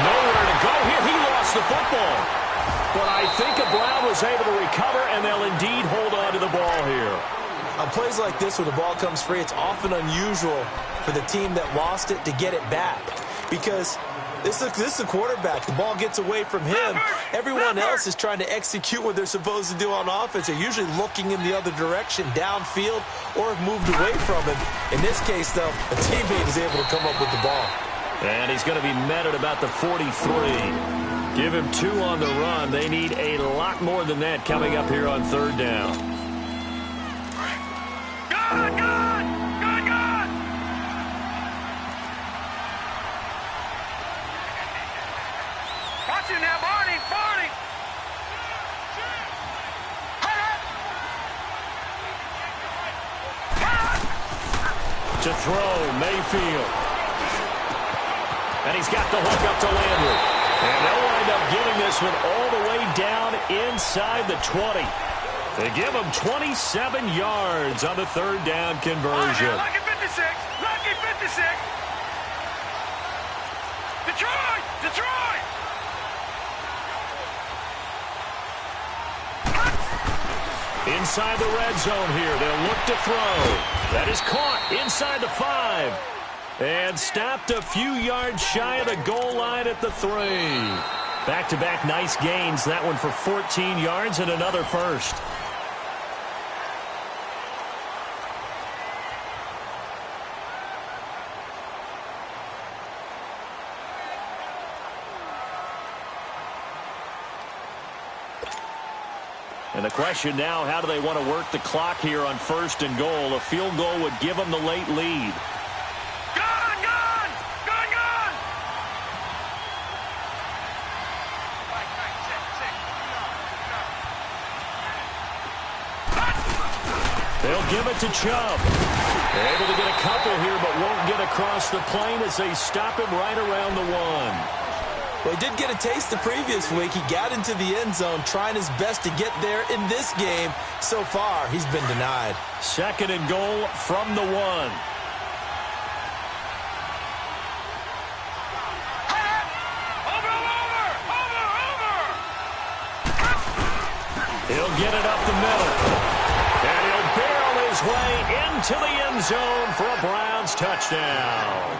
Nowhere to go here. He lost the football. But I think a Brown was able to recover, and they'll indeed hold on to the ball here. On plays like this, when the ball comes free, it's often unusual for the team that lost it to get it back. Because this is a quarterback. The ball gets away from him. Everyone else is trying to execute what they're supposed to do on offense. They're usually looking in the other direction, downfield, or have moved away from him. In this case, though, a teammate is able to come up with the ball. And he's going to be met at about the 43. Give him 2 on the run. They need a lot more than that coming up here on third down. Good! Watch him now, Barney! To throw, Mayfield. And he's got the hook up to Landry. And they'll wind up giving this one all the way down inside the 20. They give him 27 yards on the third down conversion. Lucky 56! Detroit! Inside the red zone here. They'll look to throw. That is caught inside the 5. And stopped a few yards shy of the goal line at the 3. Back-to-back nice gains. That one for 14 yards and another first. And the question now, how do they want to work the clock here on first and goal? A field goal would give them the late lead. They'll give it to Chubb. They're able to get a couple here, but won't get across the plane as they stop him right around the 1. Well, he did get a taste the previous week. He got into the end zone, trying his best to get there in this game. So far, he's been denied. Second and goal from the 1. He'll get it up the middle. And he'll barrel his way into the end zone for a Browns touchdown.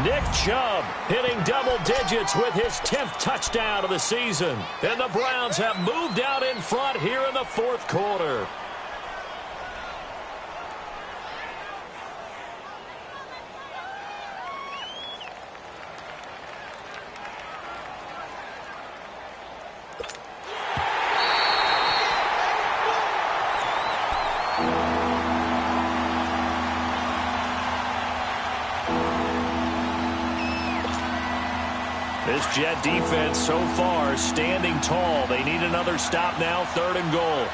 Nick Chubb hitting double digits with his 10th touchdown of the season. And the Browns have moved out in front here in the fourth quarter. This Jet defense so far standing tall. They need another stop now, third and goal.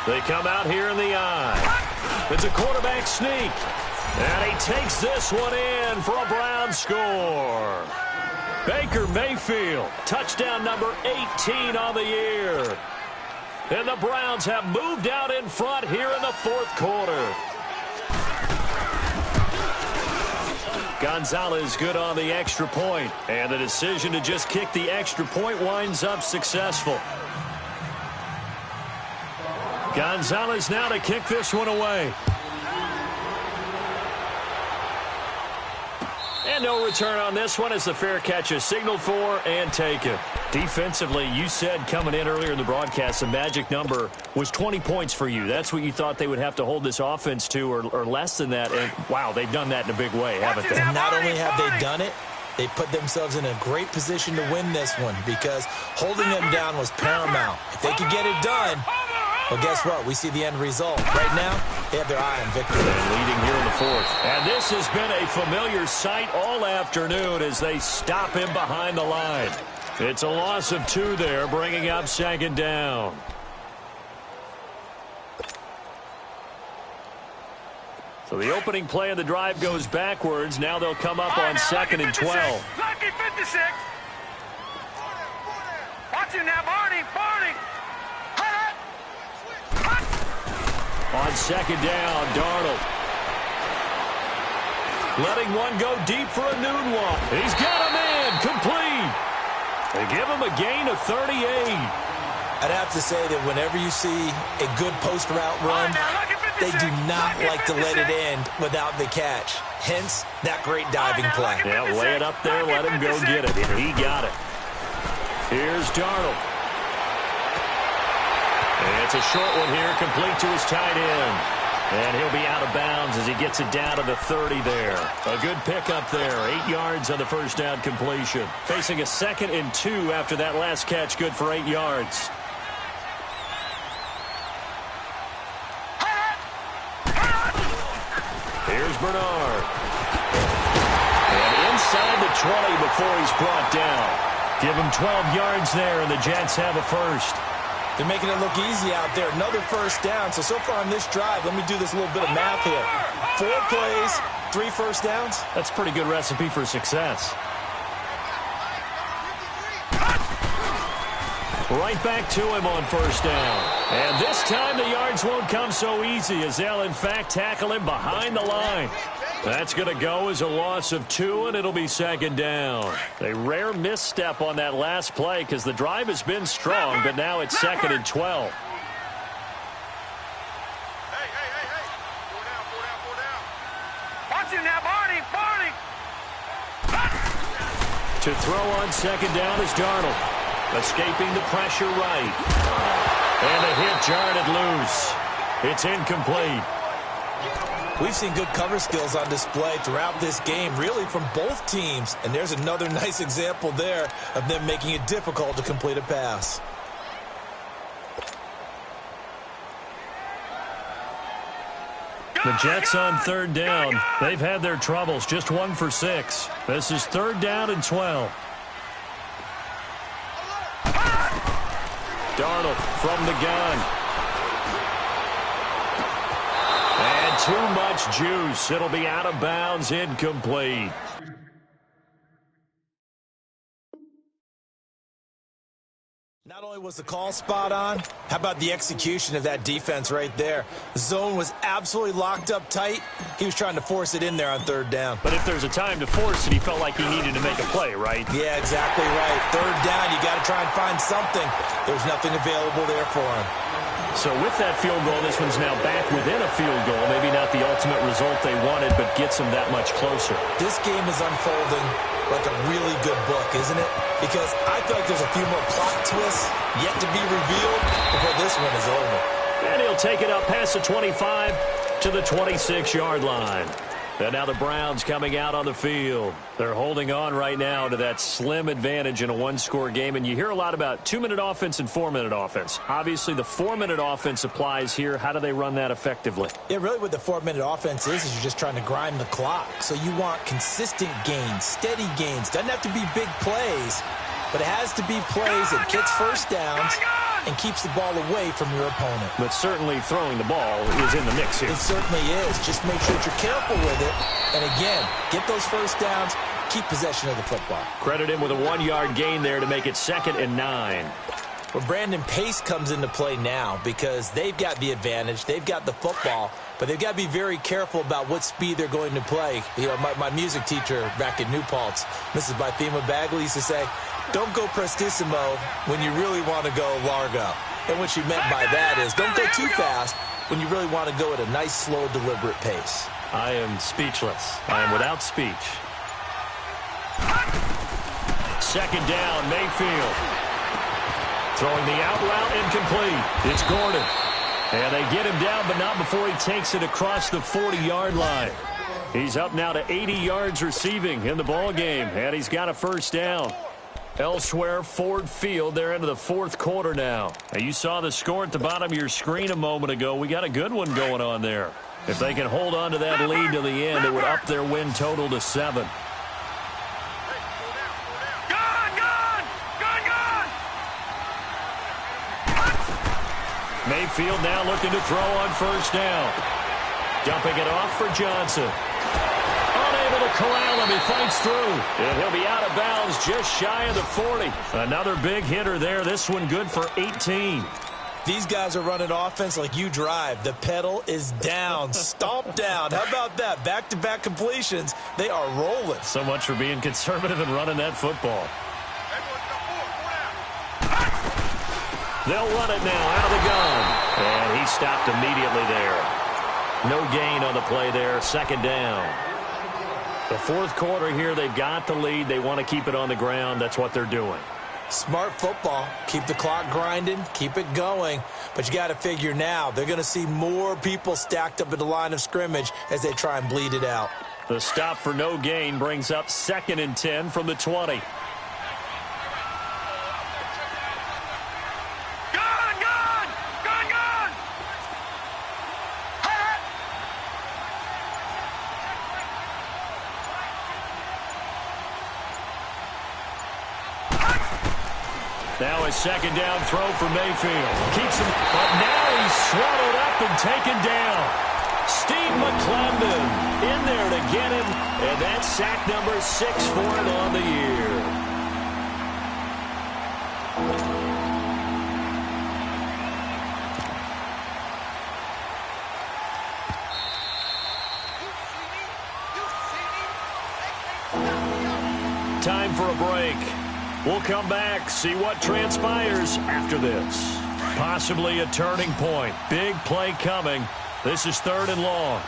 They come out here in the eye. It's a quarterback sneak. And he takes this one in for a Browns score. Baker Mayfield, touchdown number 18 on the year. And the Browns have moved out in front here in the fourth quarter. Gonzalez good on the extra point, and the decision to just kick the extra point winds up successful. Gonzalez now to kick this one away. And no return on this one as the fair catch is signaled for and taken. Defensively, you said coming in earlier in the broadcast, the magic number was 20 points for you. That's what you thought they would have to hold this offense to, or less than that. And, wow, they've done that in a big way, haven't they? And not only have they done it, they put themselves in a great position to win this one because holding them down was paramount. If they could get it done, well, guess what? We see the end result. Right now, they have their eye on victory. And leading here in the fourth. And this has been a familiar sight all afternoon as they stop him behind the line. It's a loss of 2 there, bringing up second down. So the opening play of the drive goes backwards. Now they'll come up on 2nd and 12. Lucky 56. Watch it now, Barney. Barney. On 2nd down, Darnold. Letting one go deep for a noon one. He's got him in. Complete. They give him a gain of 38. I'd have to say that whenever you see a good post route run, they do not like to let it end without the catch. Hence, that great diving play. Yeah, lay it up there, let him go get it. And he got it. Here's Darnold. And it's a short one here, complete to his tight end. And he'll be out of bounds as he gets it down to the 30 there. A good pickup there. 8 yards on the first down completion. Facing a 2nd and 2 after that last catch, good for 8 yards. Here's Bernard. And inside the 20 before he's brought down. Give him 12 yards there, and the Jets have a first. They're making it look easy out there. Another first down. So far on this drive, let me do this little bit of math here. 4 plays, 3 first downs. That's a pretty good recipe for success. Right back to him on first down. And this time the yards won't come so easy as they'll, in fact, tackle him behind the line. That's going to go as a loss of 2, and it'll be 2nd down. A rare misstep on that last play because the drive has been strong, but now it's 2nd and 12. Hey. Four down. Watch it now, Barney. Barney. To throw on 2nd down is Darnold. Escaping the pressure right. And a hit jarred it loose. It's incomplete. We've seen good cover skills on display throughout this game, really from both teams. And there's another nice example there of them making it difficult to complete a pass. The Jets on 3rd down. They've had their troubles. Just 1 for 6. This is 3rd down and 12. Darnold from the gun. And too much juice. It'll be out of bounds, incomplete. Not only was the call spot on, how about the execution of that defense right there? The zone was absolutely locked up tight. He was trying to force it in there on 3rd down. But if there's a time to force it, he felt like he needed to make a play, right? Yeah, exactly right. 3rd down, you got to try and find something. There's nothing available there for him. So with that field goal, this one's now back within a field goal. Maybe not the ultimate result they wanted, but gets them that much closer. This game is unfolding like a really good book, isn't it? Because I feel like there's a few more plot twists yet to be revealed before this one is over. And he'll take it up past the 25 to the 26-yard line. And now the Browns coming out on the field. They're holding on right now to that slim advantage in a 1-score game. And you hear a lot about 2-minute offense and 4-minute offense. Obviously, the 4-minute offense applies here. How do they run that effectively? Yeah, really what the 4-minute offense is you're just trying to grind the clock. So you want consistent gains, steady gains. Doesn't have to be big plays, but it has to be plays that gets first downs and keeps the ball away from your opponent. But certainly throwing the ball is in the mix here. It certainly is. Just make sure that you're careful with it. And again, get those first downs, keep possession of the football. Credit him with a 1-yard gain there to make it 2nd and 9. Well, Brandon Pace comes into play now because they've got the advantage. They've got the football, but they've got to be very careful about what speed they're going to play. You know, my music teacher back at New Paltz, Mrs. Bythema Bagley, used to say, don't go prestissimo when you really want to go largo. And what she meant by that is don't go too fast when you really want to go at a nice, slow, deliberate pace. I am speechless. I am without speech. 2nd down, Mayfield. Throwing the out route incomplete. It's Gordon. And they get him down, but not before he takes it across the 40-yard line. He's up now to 80 yards receiving in the ballgame, and he's got a first down. Elsewhere, Ford Field, they're into the 4th quarter now. And you saw the score at the bottom of your screen a moment ago. We got a good one going on there. If they can hold on to that lead to the end, it would up their win total to 7. Gone! Mayfield now looking to throw on first down. Dumping it off for Johnson. Unable to corral him. He fights through. And he'll be out of bounds just shy of the 40. Another big hitter there. This one good for 18. These guys are running offense like you drive. The pedal is down. Stomp down. How about that? Back-to-back completions. They are rolling. So much for being conservative and running that football. They'll run it now out of the gun. And he stopped immediately there. No gain on the play there. Second down. The fourth quarter here, they've got the lead. They want to keep it on the ground. That's what they're doing. Smart football. Keep the clock grinding. Keep it going. But you got to figure now they're going to see more people stacked up at the line of scrimmage as they try and bleed it out. The stop for no gain brings up 2nd and 10 from the 20. Now a second down throw for Mayfield. Keeps him, but now he's swallowed up and taken down. Steve McClendon in there to get him, and that's sack number 6 for him on the year. Time for a break. We'll come back, see what transpires after this. Possibly a turning point. Big play coming. This is 3rd and long.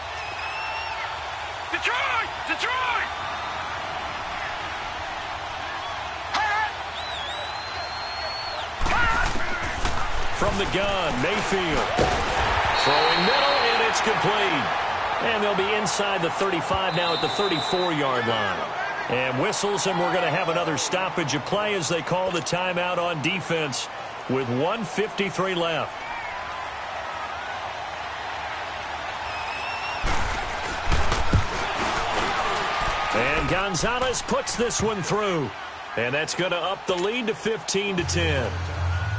Detroit! Detroit! From the gun, Mayfield. Throwing middle, and it's complete. And they'll be inside the 35 now at the 34-yard line. And whistles, and we're going to have another stoppage of play as they call the timeout on defense with 1:53 left. And Gonzalez puts this one through. And that's going to up the lead to 15-10.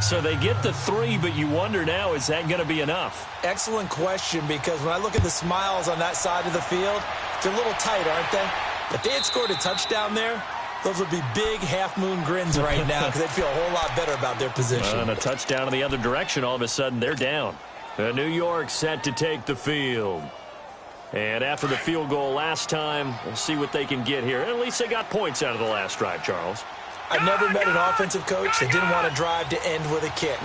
So they get the 3, but you wonder now, is that going to be enough? Excellent question, because when I look at the smiles on that side of the field, they're a little tight, aren't they? If they had scored a touchdown there, those would be big half-moon grins right now because they'd feel a whole lot better about their position. And a touchdown in the other direction, all of a sudden they're down. New York set to take the field. And after the field goal last time, we'll see what they can get here. At least they got points out of the last drive, Charles. I've never met an offensive coach that didn't want to drive to end with a kick.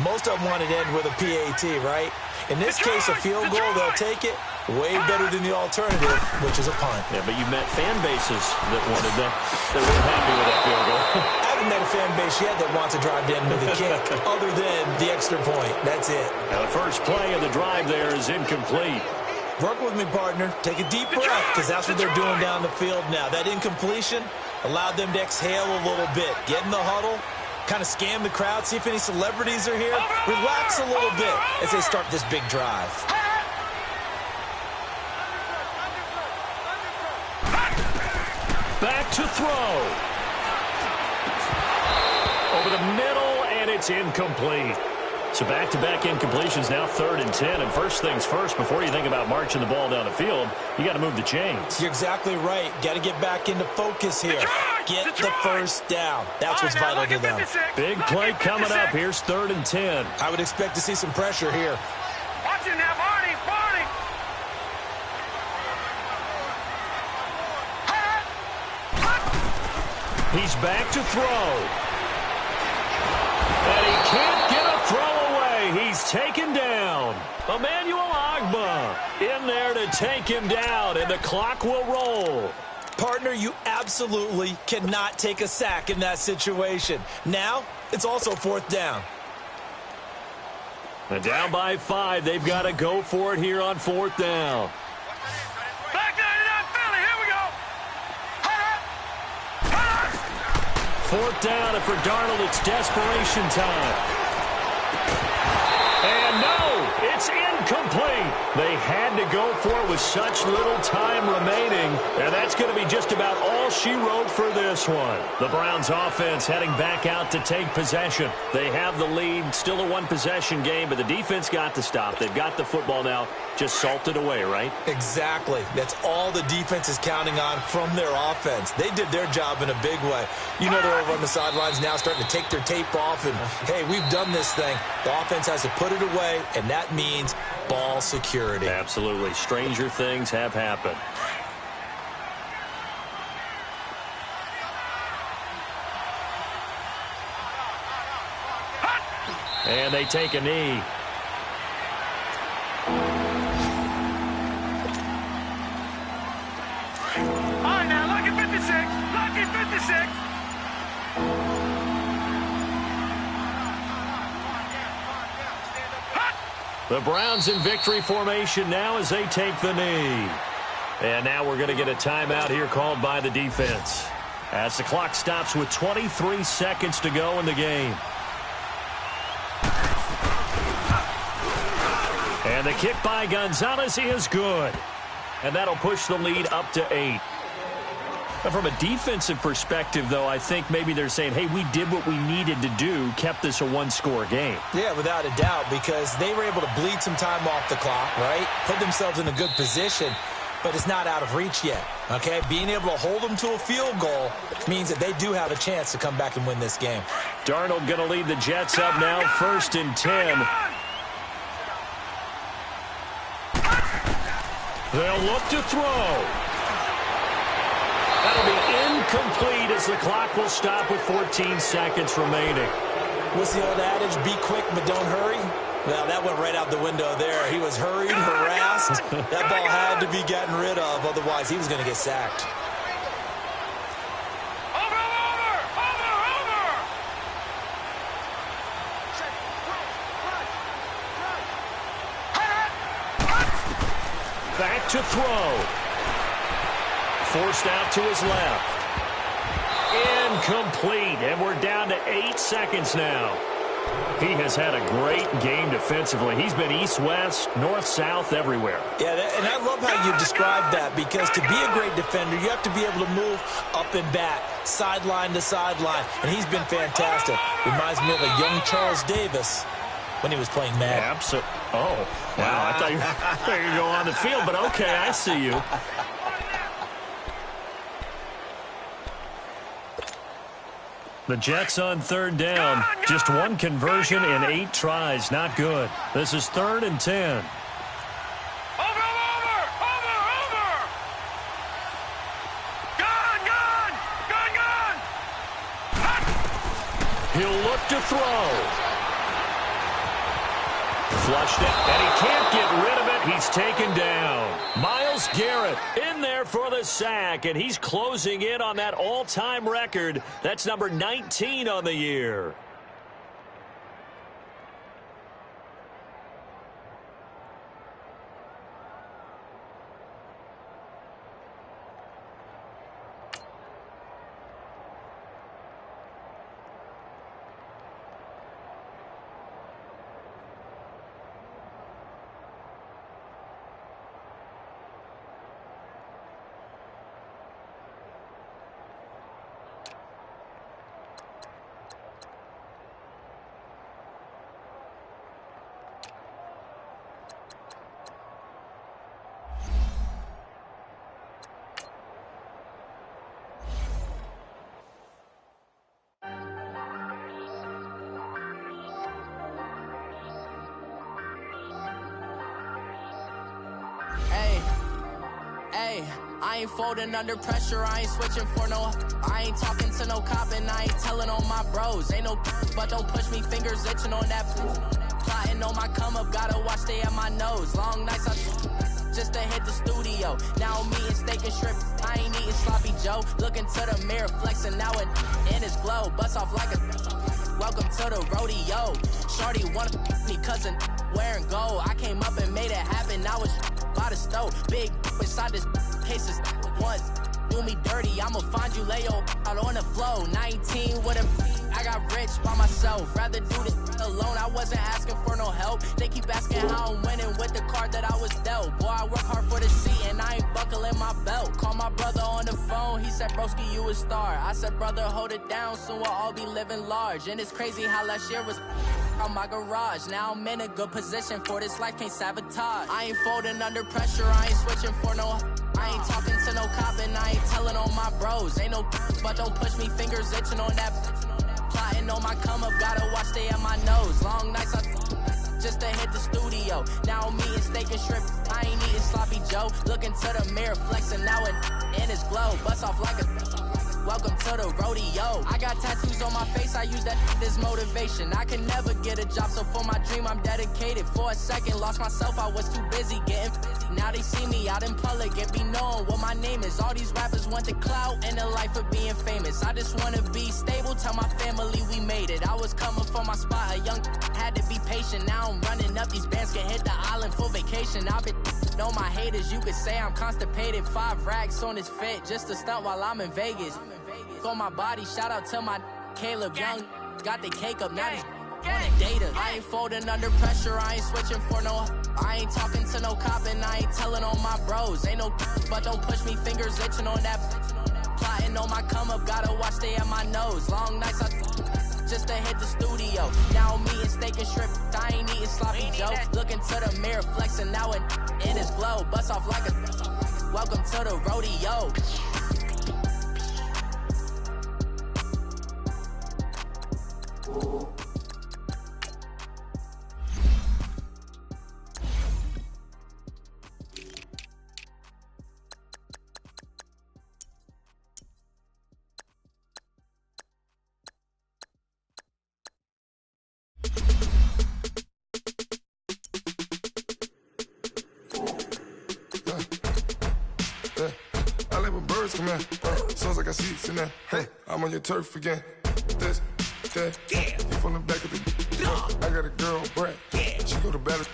Most of them wanted to end with a PAT, right? In this case, a field goal, they'll take it. Way better than the alternative, which is a punt. Yeah, but you've met fan bases that wanted that. They weren't happy with that field goal. I haven't met a fan base yet that wants to drive to end with a kick, other than the extra point. That's it. Now the first play of the drive there is incomplete. Work with me, partner. Take a deep breath, because that's what they're doing down the field now. That incompletion allowed them to exhale a little bit. Get in the huddle, kind of scan the crowd, see if any celebrities are here. Relax a little bit as they start this big drive. Back to throw. Over the middle, and it's incomplete. So back-to-back incompletions, now 3rd and 10. And first things first, before you think about marching the ball down the field, you got to move the chains. You're exactly right. Got to get back into focus here. Get the first down. That's what's vital to them. Big play coming up. Here's 3rd and 10. I would expect to see some pressure here. Watch it now, Barney! Barney! He's back to throw. And he can't get a throw away. He's taken down. Emmanuel Ogbah in there to take him down, and the clock will roll. Partner, you absolutely cannot take a sack in that situation. Now, it's also 4th down. And down by 5. They've got to go for it here on 4th down. Back 99 Philly, here we go! 4th down, and for Darnold, it's desperation time. And no, It's incomplete. They had to go for it with such little time remaining, and that's going to be just about all she wrote for this one. The Browns offense heading back out to take possession. They have the lead, still a one-possession game, but the defense got to stop. They've got the football now, just salted away, right? Exactly. That's all the defense is counting on from their offense. They did their job in a big way. You know, they're over on the sidelines now starting to take their tape off, and, hey, we've done this thing. The offense has to put it away, and that means ball security. Absolutely. Stranger things have happened. And they take a knee. All right, now, lucky 56. Lucky 56. The Browns in victory formation now as they take the knee. And now we're going to get a timeout here called by the defense, as the clock stops with 23 seconds to go in the game. And the kick by Gonzalez is good. And that'll push the lead up to 8. But from a defensive perspective, though, I think maybe they're saying, hey, we did what we needed to do, kept this a one-score game. Yeah, without a doubt, because they were able to bleed some time off the clock, right? Put themselves in a good position, but it's not out of reach yet, okay? Being able to hold them to a field goal means that they do have a chance to come back and win this game. Darnold going to lead the Jets up now, 1st and 10. They'll look to throw. That'll be incomplete as the clock will stop with 14 seconds remaining. What's the old adage? Be quick, but don't hurry. Well, that went right out the window there. He was hurried, harassed. That ball had to be gotten rid of. Otherwise, he was going to get sacked. Back to throw. Forced out to his left. Incomplete, and we're down to 8 seconds now. He has had a great game defensively. He's been east-west, north-south, everywhere. Yeah, and I love how you described that, because to be a great defender, you have to be able to move up and back, sideline to sideline, and he's been fantastic. Reminds me of a young Charles Davis when he was playing Madden. Absolutely. Oh, wow. I thought you were going to go on the field, but okay, I see you. The Jets on 3rd down. Just one conversion in 8 tries. Not good. This is 3rd and 10. Over! Gun! He'll look to throw. Flushed it, and he can't get rid of it. He's taken down. Myles Garrett in there for the sack, and he's closing in on that all-time record. That's number 19 on the year. I ain't folding under pressure, I ain't switching for no. I ain't talking to no cop and I ain't telling on my bros. Ain't no but don't push me, fingers itching on that. Plotting on my come up, gotta watch stay at my nose. Long nights just to hit the studio. Now I'm eating steak and shrimp, I ain't eating sloppy Joe. Looking to the mirror, flexing now and in his glow. Bust off like a welcome to the rodeo. Shorty wanna me cousin wearing gold. I came up and made it happen, now it's by the stove. Big inside this cases once. do me dirty, I'ma find you, lay your out on the flow. 19 with a, I got rich by myself. Rather do this alone, I wasn't asking for no help. They keep asking how I'm winning with the card that I was dealt. Boy, I work hard for the seat and I ain't buckling my belt. Call my brother on the phone, he said, broski, you a star. I said, brother, hold it down, soon we'll all be living large. And it's crazy how last year was on my garage. Now I'm in a good position for this life, can't sabotage. I ain't folding under pressure, I ain't switching for no. I ain't talking to no cop and I ain't telling on my bros. Ain't no but don't push me, fingers itching on that. Plotting on my come up, gotta watch stay at my nose. Long nights I just to hit the studio. Now I'm eating steak and shrimp, I ain't eating sloppy Joe. Looking to the mirror, flexing now and in his glow. Bust off like a welcome to the rodeo. I got tattoos on my face, I use that as motivation. I can never get a job, so for my dream I'm dedicated. For a second, lost myself, I was too busy getting now they see me out in public and be known what my name is. All these rappers want the clout and the life of being famous. I just wanna be stable, tell my family we made it. I was coming for my spot, a young had to be patient. Now I'm running up, these bands can hit the island for vacation. I've been know my haters, you could say I'm constipated. 5 racks on his fit, just to stunt while I'm in Vegas. On my body, shout out to my Caleb Young. Got the cake up, now he's on the data. I ain't folding under pressure, I ain't switching for no. I ain't talking to no cop and I ain't telling on my bros. Ain't no but don't push me, fingers itching on that. Plotting on my come up, gotta watch stay at my nose. Long nights I just to hit the studio. Now I'm eating steak and shrimp, I ain't eating sloppy Joe. Looking to the mirror, flexing now and in his glow. Bust off like a welcome to the rodeo. Come here, sounds like I seats in there. Hey, I'm on your turf again. This, that, you from the back of the. I got a girl, Brad. She go to battle.